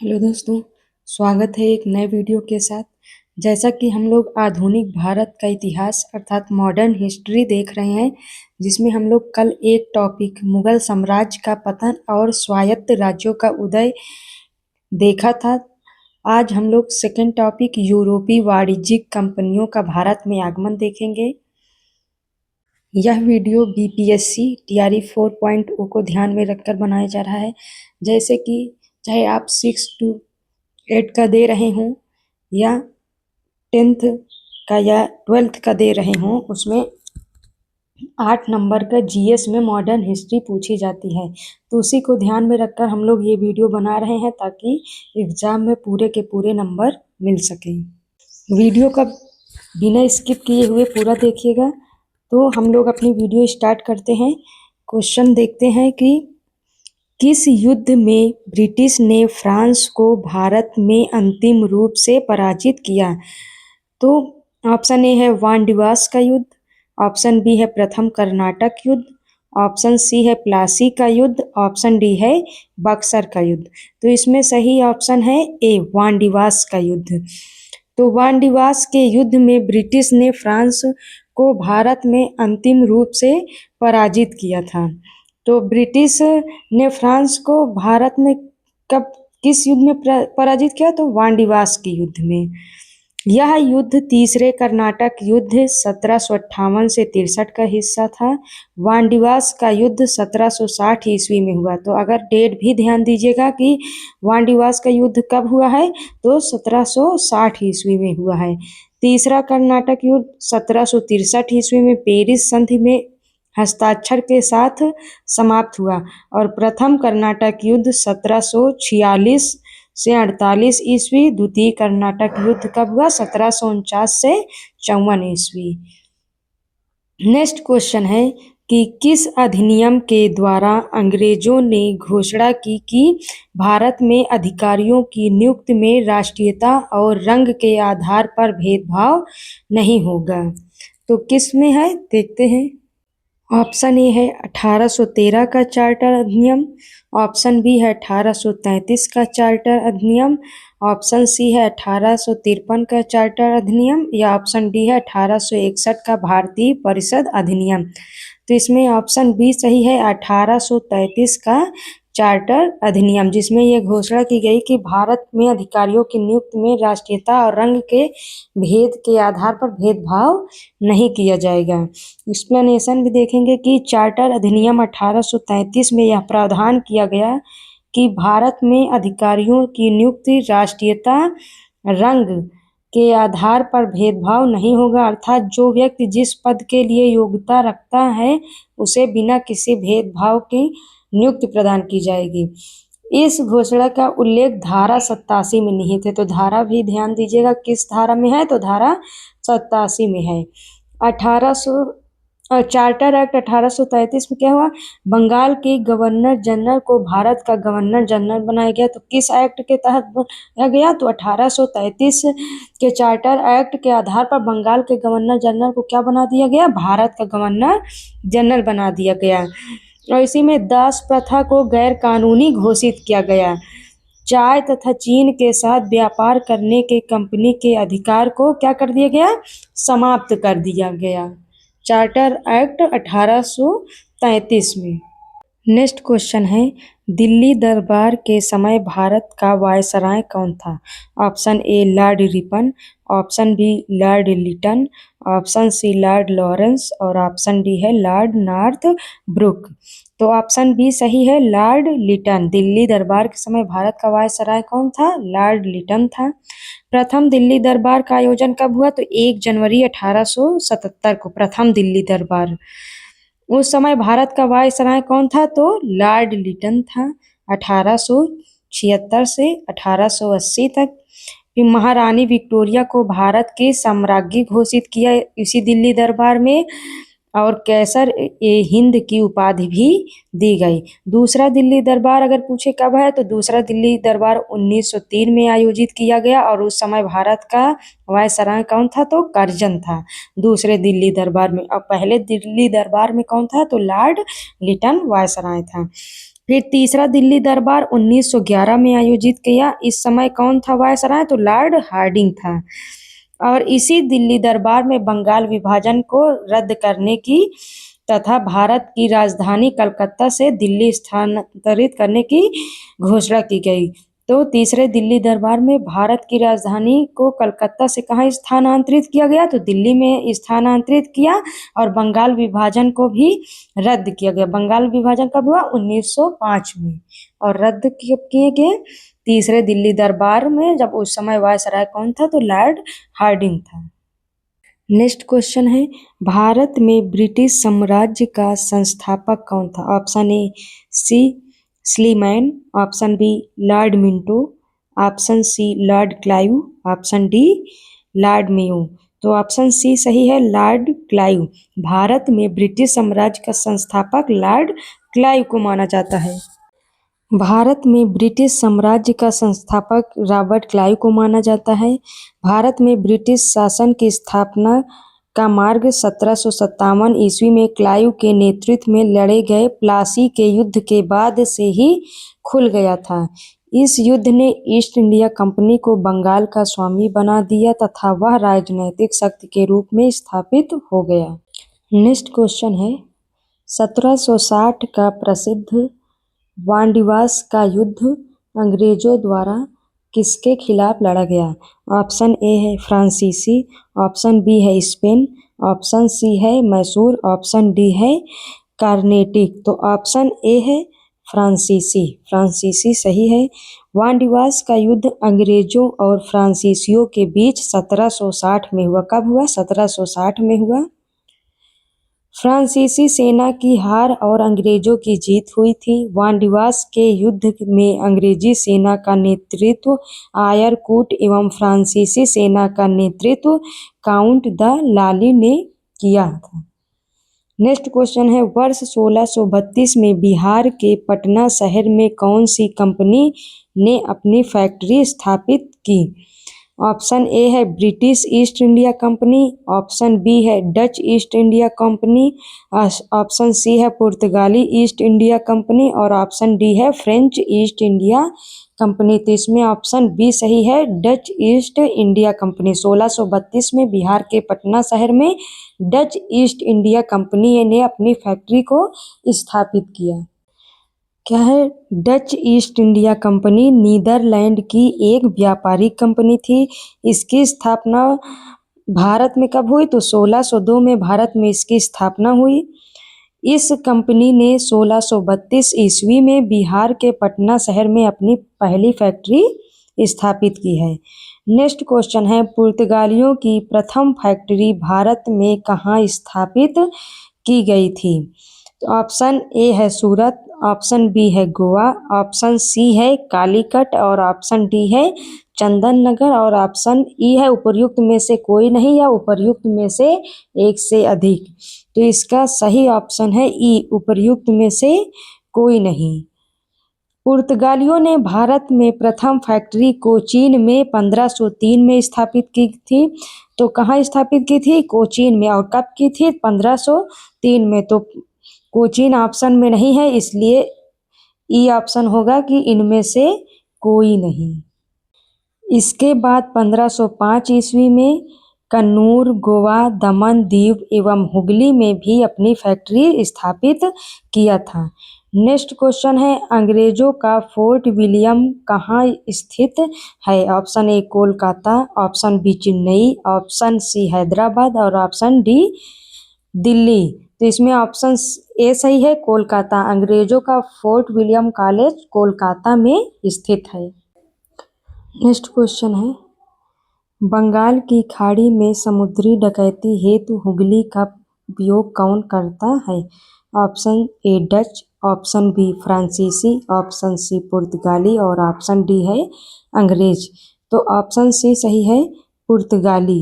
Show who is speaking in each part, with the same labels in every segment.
Speaker 1: Hello दोस्तों, स्वागत है एक नए वीडियो के साथ। जैसा कि हम लोग आधुनिक भारत का इतिहास अर्थात मॉडर्न हिस्ट्री देख रहे हैं, जिसमें हम लोग कल एक टॉपिक मुगल साम्राज्य का पतन और स्वायत्त राज्यों का उदय देखा था। आज हम लोग सेकंड टॉपिक यूरोपीय वाणिज्यिक कंपनियों का भारत में आगमन देखेंगे। यह वीडियो बीपीएससी टीआरई 4.0 को ध्यान में रखकर बनाया जा रहा है। जैसे कि चाहे आप 6 to 8 का दे रहे हों या 10th का या 12th का दे रहे हों, उसमें 8 नंबर का जीएस में मॉडर्न हिस्ट्री पूछी जाती है। तो उसी को ध्यान में रखकर हम लोग ये वीडियो बना रहे हैं ताकि एग्जाम में पूरे के पूरे नंबर मिल सकें। वीडियो का बिना स्किप किए हुए पूरा देखिएगा। तो हम लोग अपनी वीडियो स्टार्ट करते हैं। क्वेश्चन देखते हैं कि किस युद्ध में ब्रिटिश ने फ्रांस को भारत में अंतिम रूप से पराजित किया? तो ऑप्शन ए है वान-डिवास का युद्ध, ऑप्शन बी है प्रथम कर्नाटक युद्ध, ऑप्शन सी है प्लासी का युद्ध, ऑप्शन डी है बक्सर का युद्ध। तो इसमें सही ऑप्शन है ए वान-डिवास का युद्ध। तो वान-डिवास के युद्ध में ब्रिटिश ने फ्रांस को भारत में अंतिम रूप से पराजित किया था। तो ब्रिटिश ने फ्रांस को भारत में कब किस युद्ध में पराजित किया? तो वान-डिवास के युद्ध में। यह युद्ध तीसरे कर्नाटक युद्ध 1758 से 63 का हिस्सा था। वान-डिवास का युद्ध 1760 ईस्वी में हुआ। तो अगर डेट भी ध्यान दीजिएगा कि वान-डिवास का युद्ध कब हुआ है, तो 1760 ईस्वी में हुआ है। तीसरा कर्नाटक युद्ध 1763 ईस्वी में पेरिस संधि में हस्ताक्षर के साथ समाप्त हुआ और प्रथम कर्नाटक युद्ध 1746 से 48 ईस्वी। द्वितीय कर्नाटक युद्ध कब हुआ? 1749 से 54 ईस्वी। नेक्स्ट क्वेश्चन है कि किस अधिनियम के द्वारा अंग्रेजों ने घोषणा की कि भारत में अधिकारियों की नियुक्ति में राष्ट्रीयता और रंग के आधार पर भेदभाव नहीं होगा? तो किस में है देखते हैं। ऑप्शन ए है 1813 का चार्टर अधिनियम, ऑप्शन बी है 1833 का चार्टर अधिनियम, ऑप्शन सी है 1853 का चार्टर अधिनियम या ऑप्शन डी है 1861 का भारतीय परिषद अधिनियम। तो इसमें ऑप्शन बी सही है 1833 का चार्टर अधिनियम, जिसमें यह घोषणा की गई कि भारत में अधिकारियों की नियुक्ति में राष्ट्रीयता और रंग के भेद के आधार पर भेदभाव नहीं किया जाएगा। एक्सप्लेनेशन भी देखेंगे कि चार्टर अधिनियम 1833 में यह प्रावधान किया गया कि भारत में अधिकारियों की नियुक्ति राष्ट्रीयता रंग के आधार पर भेदभाव नहीं होगा, अर्थात जो व्यक्ति जिस पद के लिए योग्यता रखता है उसे बिना किसी भेदभाव की नियुक्ति प्रदान की जाएगी। इस घोषणा का उल्लेख धारा 87 में निहित है। तो धारा भी ध्यान दीजिएगा किस धारा में है, तो धारा 87 में है। 1800 चार्टर एक्ट 1833 में क्या हुआ? बंगाल के गवर्नर जनरल को भारत का गवर्नर जनरल बनाया गया। तो किस एक्ट के तहत बनाया गया? तो 1833 के चार्टर एक्ट के आधार पर बंगाल के गवर्नर जनरल को क्या बना दिया गया? भारत का गवर्नर जनरल बना दिया गया। और इसी में दास प्रथा को गैर कानूनी घोषित किया गया। चाय तथा चीन के साथ व्यापार करने के कंपनी के अधिकार को क्या कर दिया गया? समाप्त कर दिया गया। चार्टर एक्ट 1833 में। नेक्स्ट क्वेश्चन है दिल्ली दरबार के समय भारत का वायसराय कौन था? Option A Lord Ripon, option B Lord Lytton, option C Lord Lawrence और ऑप्शन डी है लॉर्ड नॉर्थ ब्रुक। तो ऑप्शन बी सही है लॉर्ड लिटन। दिल्ली दरबार के समय भारत का वायसराय कौन था? लॉर्ड लिटन था। प्रथम दिल्ली दरबार का आयोजन कब हुआ? तो 1 जनवरी 1877 को प्रथम दिल्ली दरबार। उस समय भारत का वायसराय कौन था? तो लॉर्ड लिटन था। 1876 से 1880 तक। फिर महारानी विक्टोरिया को भारत की साम्राज्ञी घोषित किया इसी दिल्ली दरबार में और कैसर ए हिंद की उपाधि भी दी गई। दूसरा दिल्ली दरबार अगर पूछे कब है, तो दूसरा दिल्ली दरबार 1903 में आयोजित किया गया और उस समय भारत का वायसराय कौन था? तो कर्जन था दूसरे दिल्ली दरबार में। और पहले दिल्ली दरबार में कौन था? तो लॉर्ड लिटन वायसराय था। फिर तीसरा दिल्ली दरबार 1911 में आयोजित किया। इस समय कौन था वायसराय? तो लॉर्ड हार्डिंग था। और इसी दिल्ली दरबार में बंगाल विभाजन को रद्द करने की तथा भारत की राजधानी कलकत्ता से दिल्ली स्थानांतरित करने की घोषणा की गई। तो तीसरे दिल्ली दरबार में भारत की राजधानी को कलकत्ता से कहाँ स्थानांतरित किया गया? तो दिल्ली में स्थानांतरित किया। और बंगाल विभाजन को भी रद्द किया गया। बंगाल विभाजन कब हुआ? 1905 में। और रद्द कब किए गए? तीसरे दिल्ली दरबार में, जब उस समय वायसराय कौन था? तो लॉर्ड हार्डिंग था। नेक्स्ट क्वेश्चन है, भारत में ब्रिटिश साम्राज्य का संस्थापक कौन था? Option A C Sleeman, option B Lord Minto, option C Lord Clive, option D Lord Mayo. तो ऑप्शन सी सही है, लॉर्ड क्लाइव। भारत में ब्रिटिश साम्राज्य का संस्थापक लॉर्ड क्लाइव को माना जाता है। भारत में ब्रिटिश साम्राज्य का संस्थापक रॉबर्ट क्लाइव को माना जाता है। भारत में ब्रिटिश शासन की स्थापना का मार्ग 1757 ईस्वी में क्लाइव के नेतृत्व में लड़े गए प्लासी के युद्ध के बाद से ही खुल गया था। इस युद्ध ने ईस्ट इंडिया कंपनी को बंगाल का स्वामी बना दिया तथा वह राजनैतिक शक्ति के रूप में स्थापित हो गया। नेक्स्ट क्वेश्चन है, 1760 का प्रसिद्ध वांडीवास का युद्ध अंग्रेजों द्वारा किसके खिलाफ लड़ा गया? ऑप्शन ए है फ्रांसीसी, ऑप्शन बी है स्पेन, ऑप्शन सी है मैसूर, ऑप्शन डी है कार्नेटिक। तो ऑप्शन ए है फ्रांसीसी। फ्रांसीसी सही है। वांडीवास का युद्ध अंग्रेजों और फ्रांसीसियों के बीच 1760 में हुआ। कब हुआ? 1760 में हुआ। फ्रांसीसी सेना की हार और अंग्रेजों की जीत हुई थी। वांडीवास के युद्ध में अंग्रेजी सेना का नेतृत्व आयर कूट एवं फ्रांसीसी सेना का नेतृत्व काउंट द लाली ने किया था। नेक्स्ट क्वेश्चन है, वर्ष 1632 में बिहार के पटना शहर में कौन सी कंपनी ने अपनी फैक्ट्री स्थापित की? ऑप्शन ए है British East India company, option B है Dutch East India company, option C है पुर्तगाली ईस्ट इंडिया कंपनी और ऑप्शन डी है फ्रेंच ईस्ट इंडिया कंपनी। तो इसमें ऑप्शन बी सही है, डच ईस्ट इंडिया कंपनी। 1632 में बिहार के पटना शहर में डच ईस्ट इंडिया कंपनी ने अपनी फैक्ट्री को स्थापित किया। क्या है? Dutch East India Company Netherlands की एक व्यापारिक कंपनी थी। इसकी स्थापना भारत में कब हुई? तो 1602 में भारत में इसकी स्थापना हुई। इस कंपनी ने 1632 ईस्वी में बिहार के पटना शहर में अपनी पहली फैक्ट्री स्थापित की है। नेक्स्ट क्वेश्चन है, पुर्तगालियों की प्रथम फैक्ट्री भारत में कहाँ स्थापित की गई थी? तो ऑप्शन ए है सूरत, ऑप्शन बी है गोवा, ऑप्शन सी है कालीकट और ऑप्शन डी है चंदन नगर और ऑप्शन ई है उपर्युक्त में से कोई नहीं या उपर्युक्त में से एक से अधिक। तो इसका सही ऑप्शन है ई, उपर्युक्त में से कोई नहीं। पुर्तगालियों ने भारत में प्रथम फैक्ट्री कोचीन में 1503 में स्थापित की थी। तो कहाँ स्थापित की थी? कोचीन में। और कब की थी? 1503 में। तो कोचीन ऑप्शन में नहीं है, इसलिए ई ऑप्शन होगा कि इनमें से कोई नहीं। इसके बाद 1505 ईस्वी में कन्नूर, गोवा, दमन, दीव एवं हुगली में भी अपनी फैक्ट्री स्थापित किया था। नेक्स्ट क्वेश्चन है, अंग्रेजों का फोर्ट विलियम कहाँ स्थित है? Option A Kolkata, option B Chennai, option C Hyderabad और ऑप्शन डी दिल्ली। तो इसमें ऑप्शन ए सही है, कोलकाता। अंग्रेजों का फोर्ट विलियम कॉलेज कोलकाता में स्थित है। नेक्स्ट क्वेश्चन है, बंगाल की खाड़ी में समुद्री डकैती हेतु हुगली का उपयोग कौन करता है? Option A Dutch, option B फ्रांसीसी, ऑप्शन सी पुर्तगाली और ऑप्शन डी है अंग्रेज। तो ऑप्शन सी सही है, पुर्तगाली।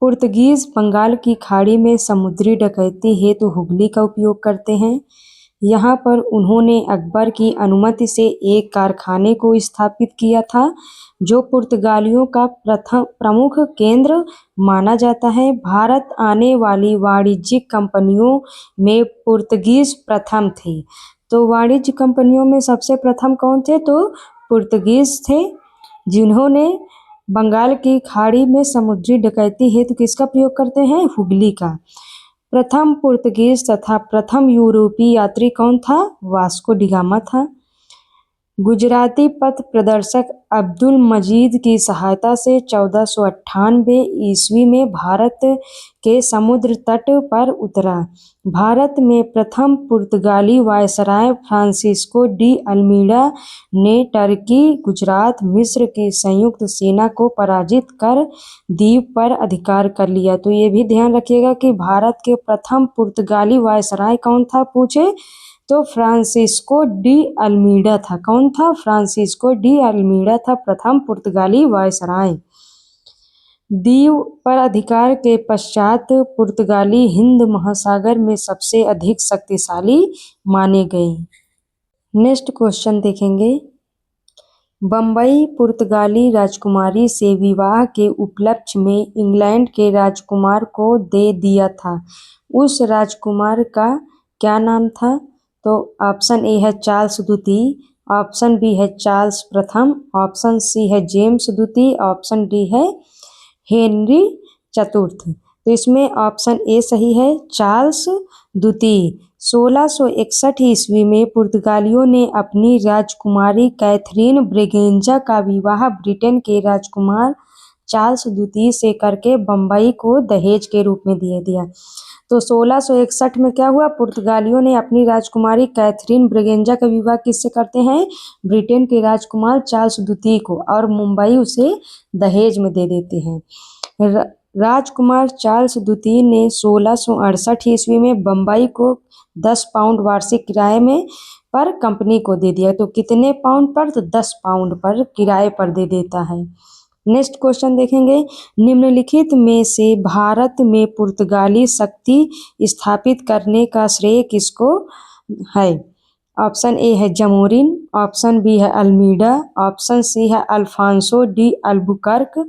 Speaker 1: पुर्तगीज बंगाल की खाड़ी में समुद्री डकैती हेतु हुगली का उपयोग करते हैं। यहाँ पर उन्होंने अकबर की अनुमति से एक कारखाने को स्थापित किया था, जो पुर्तगालियों का प्रमुख केंद्र माना जाता है। भारत आने वाली वाणिज्यिक कंपनियों में पुर्तगीज प्रथम थे। तो वाणिज्य कंपनियों में सबसे प्रथम कौन थे? तो पुर्तगीज थे, जिन्होंने बंगाल की खाड़ी में समुद्री डकैती हेतु किसका प्रयोग करते हैं? हुगली का। प्रथम पुर्तगीज तथा प्रथम यूरोपीय यात्री कौन था? वास्को डिगामा था। गुजराती पथ प्रदर्शक अब्दुल मजीद की सहायता से 1498 ईस्वी में भारत के समुद्र तट पर उतरा। भारत में प्रथम पुर्तगाली वायसराय फ्रांसिस्को डी अल्मीडा ने टर्की, गुजरात, मिस्र की संयुक्त सेना को पराजित कर द्वीप पर अधिकार कर लिया। तो ये भी ध्यान रखिएगा कि भारत के प्रथम पुर्तगाली वायसराय कौन था पूछे तो फ्रांसिस्को डी अल्मीडा था। कौन था? फ्रांसिस्को डी अल्मीडा था प्रथम पुर्तगाली वायसराय। द्वीप पर अधिकार के पश्चात पुर्तगाली हिंद महासागर में सबसे अधिक शक्तिशाली माने गए। नेक्स्ट क्वेश्चन देखेंगे। बम्बई पुर्तगाली राजकुमारी से विवाह के उपलक्ष्य में इंग्लैंड के राजकुमार को दे दिया था। उस राजकुमार का क्या नाम था? तो ऑप्शन ए है चार्ल्स द्वितीय, ऑप्शन बी है चार्ल्स प्रथम, ऑप्शन सी है जेम्स द्वितीय, ऑप्शन डी है हेनरी चतुर्थ। तो इसमें ऑप्शन ए सही है, चार्ल्स द्वितीय। 1661 ईस्वी में पुर्तगालियों ने अपनी राजकुमारी कैथरीन ब्रेगेंजा का विवाह ब्रिटेन के राजकुमार चार्ल्स द्वितीय से करके बम्बई को दहेज के रूप में दे दिया। तो 1661 में क्या हुआ? पुर्तगालियों ने अपनी राजकुमारी कैथरीन ब्रेगेंजा का विवाह किससे करते हैं? ब्रिटेन के राजकुमार चार्ल्स द्वितीय को, और मुंबई उसे दहेज में दे देते हैं। राजकुमार चार्ल्स द्वितीय ने 1668 ईस्वी में बम्बई को 10 पाउंड वार्षिक किराए में पर कंपनी को दे दिया। तो कितने पाउंड पर? तो 10 पाउंड पर किराए पर दे देता है। नेक्स्ट क्वेश्चन देखेंगे। निम्नलिखित में से भारत में पुर्तगाली शक्ति स्थापित करने का श्रेय किसको है? ऑप्शन ए है जमोरिन, ऑप्शन बी है अल्मीडा, ऑप्शन सी है Alfonso de Albuquerque,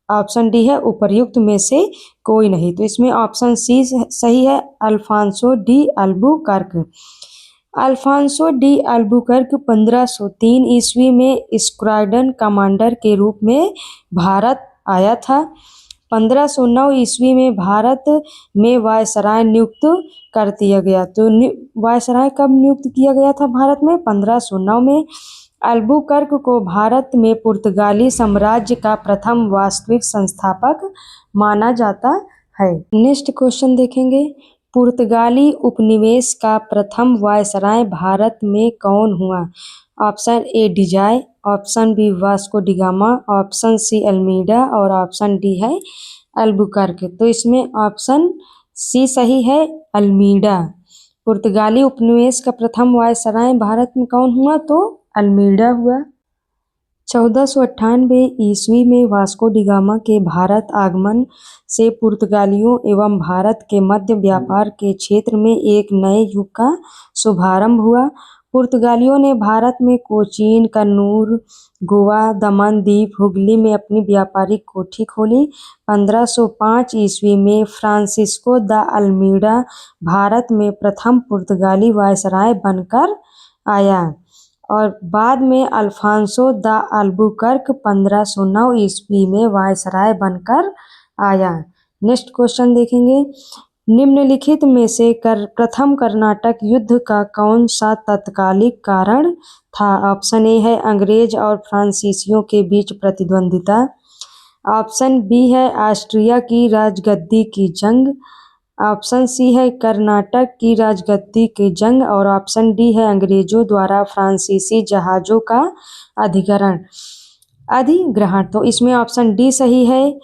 Speaker 1: option D है उपर्युक्त में से कोई नहीं। तो इसमें ऑप्शन सी सही है, Alfonso de Albuquerque. Alfonso de Albuquerque 1503 ईस्वी में स्क्वाड्रन कमांडर के रूप में भारत आया था। 1509 ईस्वी में भारत में वायसराय नियुक्त कर दिया गया। तो वायसराय कब नियुक्त किया गया था भारत में? 1509 में। अल्बुकर्क को भारत में पुर्तगाली साम्राज्य का प्रथम वास्तविक संस्थापक माना जाता है। नेक्स्ट क्वेश्चन देखेंगे। पुर्तगाली उपनिवेश का प्रथम वायसराय भारत में कौन हुआ? Option A Dias, option B Vasco da Gama, option C Almeida और ऑप्शन डी है अल्बुकर्क। तो इसमें ऑप्शन सी सही है, अल्मीडा। पुर्तगाली उपनिवेश का प्रथम वायसराय भारत में कौन हुआ? तो अल्मीडा हुआ। 1498 ईस्वी में वास्को डिगामा के भारत आगमन से पुर्तगालियों एवं भारत के मध्य व्यापार के क्षेत्र में एक नए युग का शुभारंभ हुआ। पुर्तगालियों ने भारत में कोचीन, कन्नूर, गोवा, दमन द्वीप, हुगली में अपनी व्यापारिक कोठी खोली। 1505 ईस्वी में फ्रांसिस्को द अल्मीडा भारत में प्रथम पुर्तगाली वायसराय बनकर आया और बाद में अल्फांसो द अल्बुकर्क 1509 ईस्वी में वायसराय बनकर आया। नेक्स्ट क्वेश्चन देखेंगे। निम्नलिखित में से प्रथम कर्नाटक युद्ध का कौन सा तत्कालिक कारण था? ऑप्शन ए है अंग्रेज और फ्रांसीसियों के बीच प्रतिद्वंदिता, ऑप्शन बी है ऑस्ट्रिया की राजगद्दी की जंग, ऑप्शन सी है कर्नाटक की राजगद्दी की जंग और ऑप्शन डी है अंग्रेजों द्वारा फ्रांसीसी जहाजों का अधिग्रहण। तो इसमें ऑप्शन डी सही है।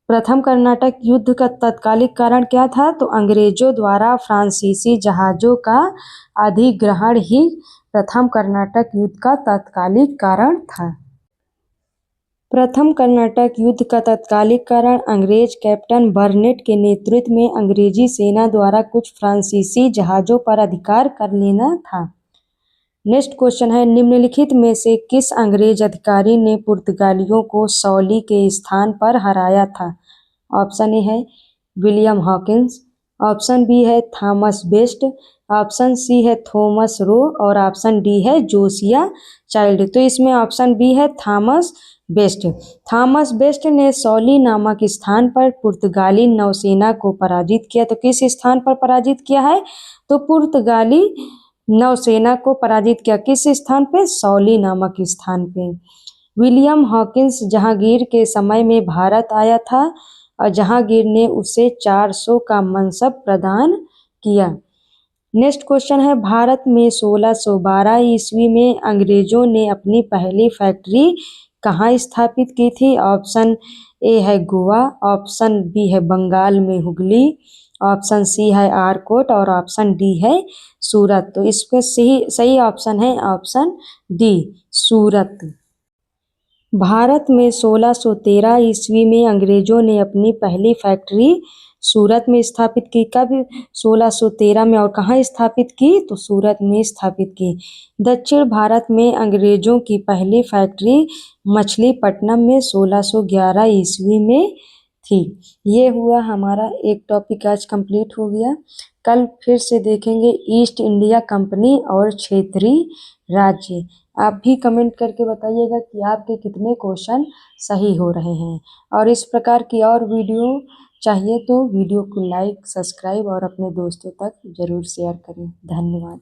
Speaker 1: प्रथम कर्नाटक युद्ध का तत्कालिक कारण क्या था? तो अंग्रेजों द्वारा फ्रांसीसी जहाजों का अधिग्रहण ही प्रथम कर्नाटक युद्ध का तत्कालिक कारण था। प्रथम कर्नाटक युद्ध का तत्कालिक कारण अंग्रेज कैप्टन बर्नेट के नेतृत्व में अंग्रेजी सेना द्वारा कुछ फ्रांसीसी जहाजों पर अधिकार कर लेना था। नेक्स्ट क्वेश्चन है। निम्नलिखित में से किस अंग्रेज अधिकारी ने पुर्तगालियों को सौली के स्थान पर हराया था? ऑप्शन ए है विलियम हॉकिंस, ऑप्शन बी है थॉमस बेस्ट, ऑप्शन सी है थॉमस रो और ऑप्शन डी है जोसिया चाइल्ड। तो इसमें ऑप्शन बी है थॉमस बेस्ट। थॉमस बेस्ट ने सौली नामक स्थान पर पुर्तगाली नौसेना को पराजित किया। तो किस स्थान पर पराजित किया है? तो पुर्तगाली नौसेना को पराजित किया। किस स्थान पे? सौली नामक स्थान पे। विलियम हॉकिंस जहांगीर के समय में भारत आया था और जहांगीर ने उसे 400 का मनसब प्रदान किया। नेक्स्ट क्वेश्चन है, भारत में 1612 ईस्वी में अंग्रेजों ने अपनी पहली फैक्ट्री कहाँ स्थापित की थी? ऑप्शन ए है गोवा, ऑप्शन बी है बंगाल में हुगली, ऑप्शन सी है आरकोट और ऑप्शन डी है सूरत। तो इसका सही ऑप्शन है ऑप्शन डी, सूरत। भारत में 1613 ईस्वी में अंग्रेजों ने अपनी पहली फैक्ट्री सूरत में स्थापित की। कब? 1613 में। और कहाँ स्थापित की? तो सूरत में स्थापित की। दक्षिण भारत में अंग्रेजों की पहली फैक्ट्री मछलीपट्टनम में 1611 ईस्वी में थी। ये हुआ हमारा एक टॉपिक, आज कंप्लीट हो गया। कल फिर से देखेंगे ईस्ट इंडिया कंपनी और क्षेत्रीय राज्य। आप भी कमेंट करके बताइएगा कि आपके कितने क्वेश्चन सही हो रहे हैं। और इस प्रकार की और वीडियो चाहिए तो वीडियो को लाइक, सब्सक्राइब और अपने दोस्तों तक जरूर शेयर करें। धन्यवाद।